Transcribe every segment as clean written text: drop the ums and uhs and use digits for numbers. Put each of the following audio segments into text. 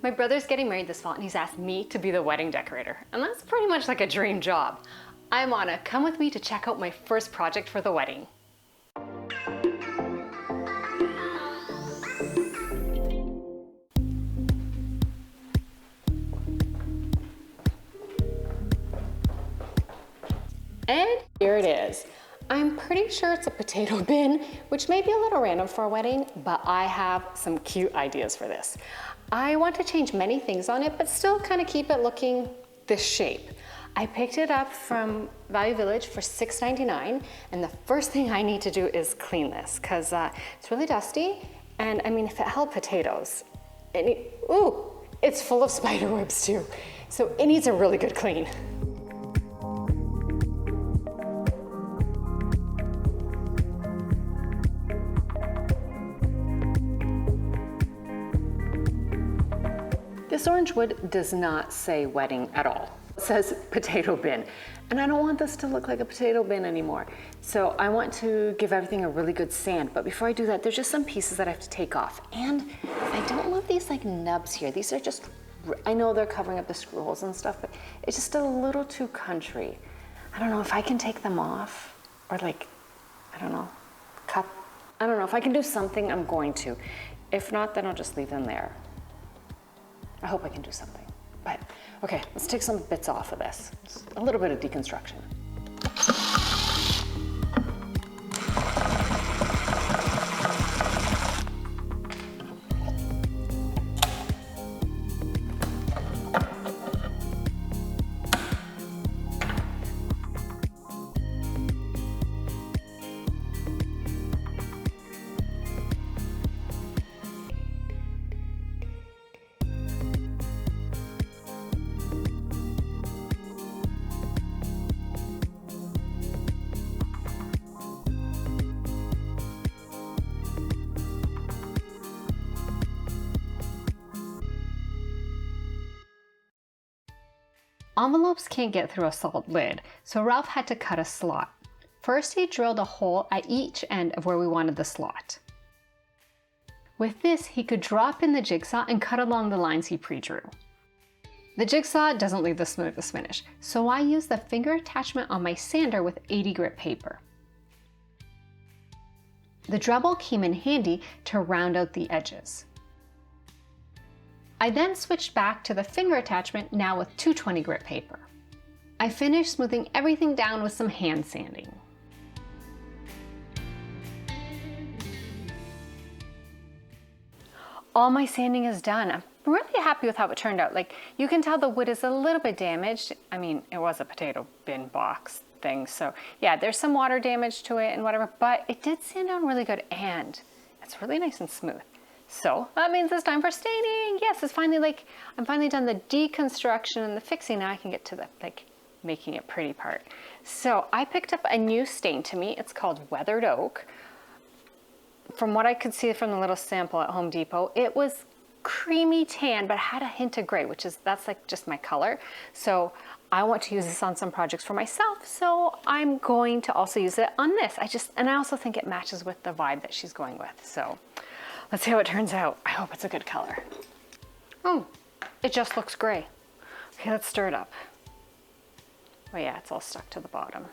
My brother's getting married this fall and he's asked me to be the wedding decorator. And that's pretty much like a dream job. I'm Anna, come with me to check out my first project for the wedding. And here it is. I'm pretty sure it's a potato bin, which may be a little random for a wedding, but I have some cute ideas for this. I want to change many things on it, but still kind of keep it looking this shape. I picked it up from Value Village for $6.99, and the first thing I need to do is clean this, because it's really dusty, and I mean, if it held potatoes, ooh, it's full of spider webs too, so it needs a really good clean. This orange wood does not say wedding at all. It says potato bin, and I don't want this to look like a potato bin anymore. So I want to give everything a really good sand, but before I do that, there's just some pieces that I have to take off. And I don't love these like nubs here. These are just, I know they're covering up the screw holes and stuff, but it's just a little too country. I don't know if I can take them off or like, I don't know, cut. I don't know, if I can do something, I'm going to. If not, then I'll just leave them there. I hope I can do something. But okay, let's take some bits off of this. Just a little bit of deconstruction. Envelopes can't get through a solid lid, so Ralph had to cut a slot. First, he drilled a hole at each end of where we wanted the slot. With this, he could drop in the jigsaw and cut along the lines he pre-drew. The jigsaw doesn't leave the smoothest finish, so I used the finger attachment on my sander with 80 grit paper. The Dremel came in handy to round out the edges. I then switched back to the finger attachment, now with 220 grit paper. I finished smoothing everything down with some hand sanding. All my sanding is done. I'm really happy with how it turned out. Like, you can tell the wood is a little bit damaged. I mean, it was a potato bin box thing, so yeah, there's some water damage to it and whatever, but it did sand down really good and it's really nice and smooth. So that means it's time for staining. Yes, it's finally like, I'm finally done the deconstruction and the fixing. Now I can get to the like making it pretty part. So I picked up a new stain to me. It's called Weathered Oak. From what I could see from the little sample at Home Depot, it was creamy tan, but had a hint of gray, that's like just my color. So I want to use this on some projects for myself. So I'm going to also use it on this. And I also think it matches with the vibe that she's going with. So let's see how it turns out. I hope it's a good color. Oh, it just looks gray. Okay, let's stir it up. Oh yeah, it's all stuck to the bottom.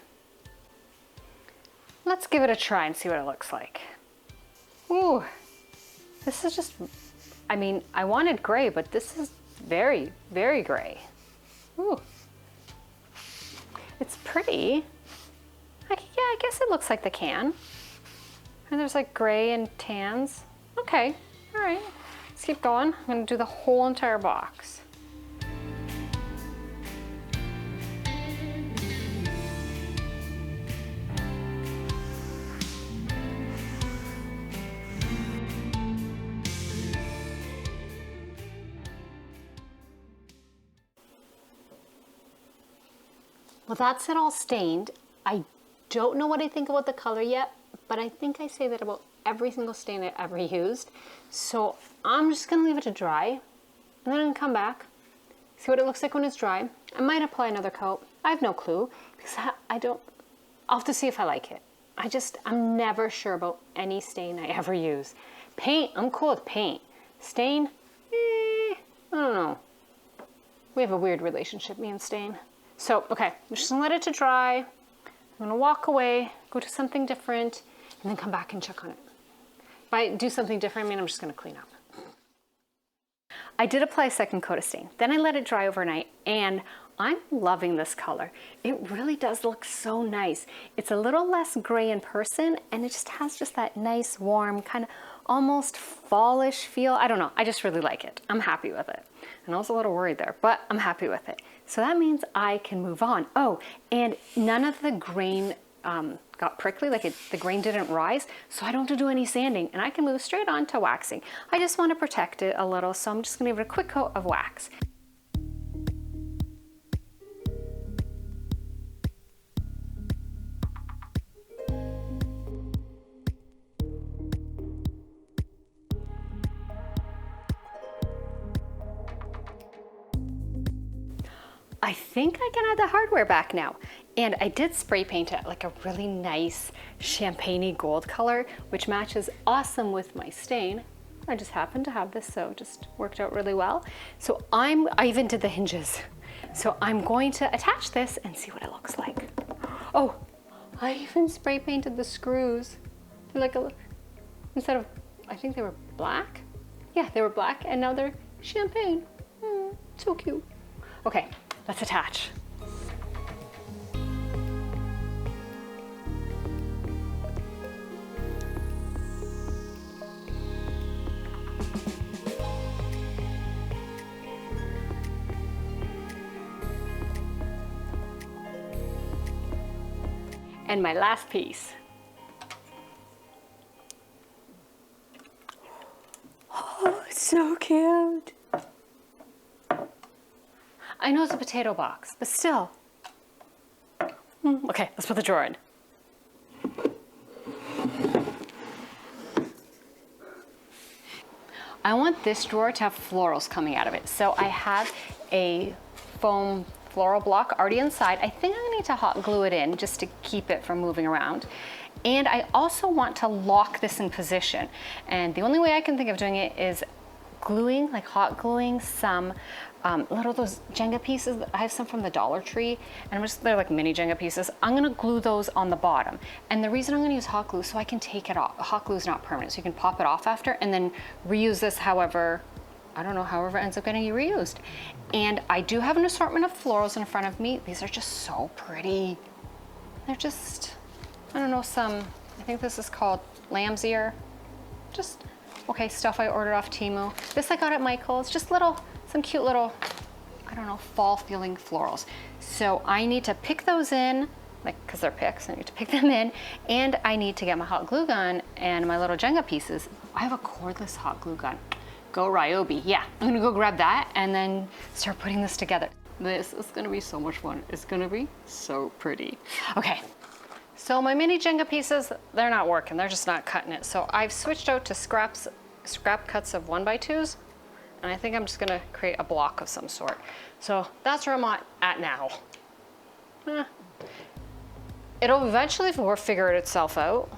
Let's give it a try and see what it looks like. Ooh, this is just, I mean, I wanted gray, but this is very, very gray. Ooh, it's pretty. Yeah, I guess it looks like the can. And there's like gray and tans. Okay, all right, let's keep going. I'm gonna do the whole entire box. Well, that's it all stained. I don't know what I think about the color yet, but I think I say that about every single stain I ever used. So I'm just gonna leave it to dry, and then I'm gonna come back, see what it looks like when it's dry. I might apply another coat. I have no clue, because I'll have to see if I like it. I'm never sure about any stain I ever use. Paint, I'm cool with paint. Stain, I don't know. We have a weird relationship, me and stain. So, okay, I'm just gonna let it to dry. I'm gonna walk away, go to something different, and then come back and check on it. If I do something different, I mean, I'm just gonna clean up. I did apply a second coat of stain. Then I let it dry overnight, and I'm loving this color. It really does look so nice. It's a little less gray in person, and it just has just that nice, warm, kind of almost fallish feel. I don't know, I just really like it. I'm happy with it. And I was a little worried there, but I'm happy with it. So that means I can move on. Oh, and none of the grain got prickly, like the grain didn't rise, so I don't have to do any sanding, and I can move straight on to waxing. I just want to protect it a little, so I'm just gonna give it a quick coat of wax. I think I can add the hardware back now. And I did spray paint it like a really nice champagne-y gold color, which matches awesome with my stain. I just happened to have this, so it just worked out really well. So I even did the hinges. So I'm going to attach this and see what it looks like. Oh, I even spray painted the screws. They're like instead of, I think they were black? Yeah, they were black, and now they're champagne. So cute. Okay. Let's attach. And my last piece. Oh, it's so cute. I know it's a potato box, but still. Okay, let's put the drawer in. I want this drawer to have florals coming out of it. So I have a foam floral block already inside. I think I need to hot glue it in just to keep it from moving around. And I also want to lock this in position. And the only way I can think of doing it is gluing, like hot gluing some little those Jenga pieces. I have some from the Dollar Tree, and they're like mini Jenga pieces. I'm gonna glue those on the bottom. And the reason I'm gonna use hot glue, so I can take it off. Hot glue is not permanent, so you can pop it off after and then reuse this however, I don't know, however it ends up getting reused. And I do have an assortment of florals in front of me. These are just so pretty. They're just, I don't know, I think this is called lamb's ear. Just, okay, stuff I ordered off Temu. This I got at Michael's, just some cute little, I don't know, fall feeling florals. So I need to pick those in, like, cause they're picks, I need to pick them in, and I need to get my hot glue gun and my little Jenga pieces. I have a cordless hot glue gun. Go Ryobi, yeah. I'm gonna go grab that and then start putting this together. This is gonna be so much fun. It's gonna be so pretty. Okay, so my mini Jenga pieces, they're not working. They're just not cutting it. So I've switched out to scrap cuts of 1x2s. And I think I'm just gonna create a block of some sort. So that's where I'm at now. It'll eventually figure itself out.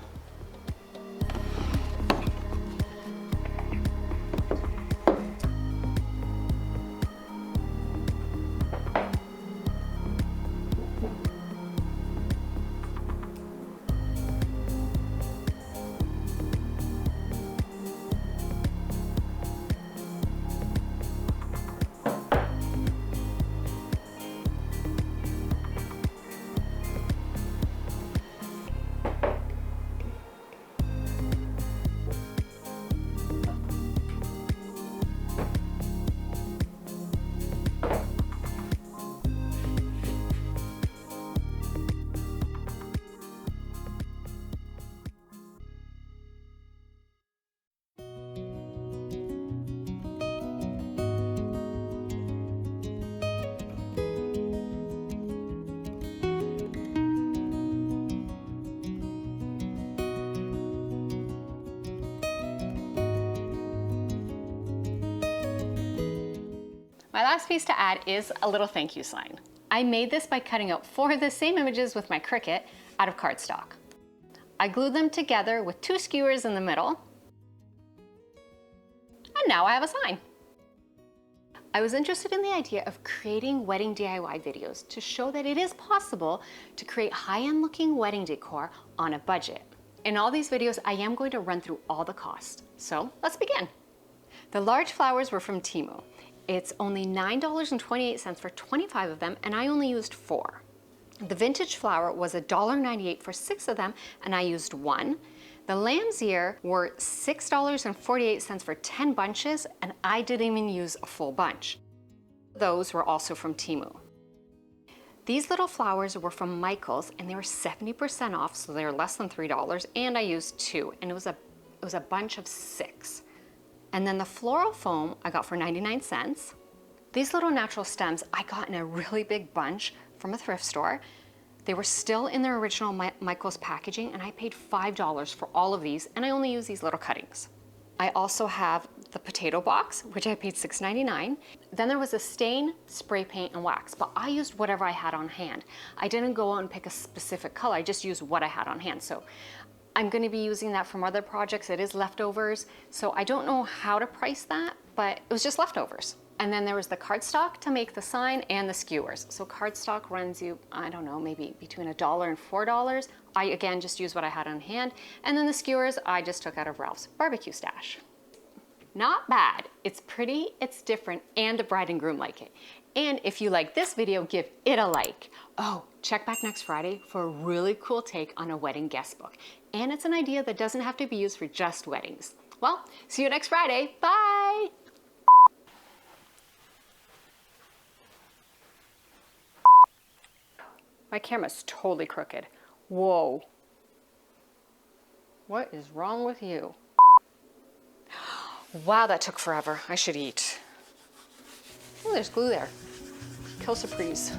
My last piece to add is a little thank you sign. I made this by cutting out 4 of the same images with my Cricut out of cardstock. I glued them together with 2 skewers in the middle, and now I have a sign. I was interested in the idea of creating wedding DIY videos to show that it is possible to create high-end looking wedding decor on a budget. In all these videos, I am going to run through all the costs. So let's begin. The large flowers were from Temu. It's only $9.28 for 25 of them, and I only used 4. The vintage flower was $1.98 for 6 of them, and I used 1. The lamb's ear were $6.48 for 10 bunches, and I didn't even use a full bunch. Those were also from Temu. These little flowers were from Michael's, and they were 70% off, so they were less than $3, and I used 2, and it was a bunch of 6. And then the floral foam I got for 99 cents. These little natural stems I got in a really big bunch from a thrift store. They were still in their original Michael's packaging, and I paid $5 for all of these, and I only use these little cuttings. I also have the potato box, which I paid $6.99. Then there was a stain, spray paint, and wax, but I used whatever I had on hand. I didn't go out and pick a specific color, I just used what I had on hand. So I'm gonna be using that from other projects. It is leftovers, so I don't know how to price that, but it was just leftovers. And then there was the cardstock to make the sign and the skewers. So cardstock runs you, I don't know, maybe between $1 and $4. I, again, just used what I had on hand. And then the skewers I just took out of Ralph's barbecue stash. Not bad. It's pretty, it's different, and the bride and groom like it. And if you like this video, give it a like. Oh, check back next Friday for a really cool take on a wedding guest book. And it's an idea that doesn't have to be used for just weddings. Well, see you next Friday. Bye! My camera's totally crooked. Whoa. What is wrong with you? Wow, that took forever. I should eat. Oh, there's glue there. Kill surprise.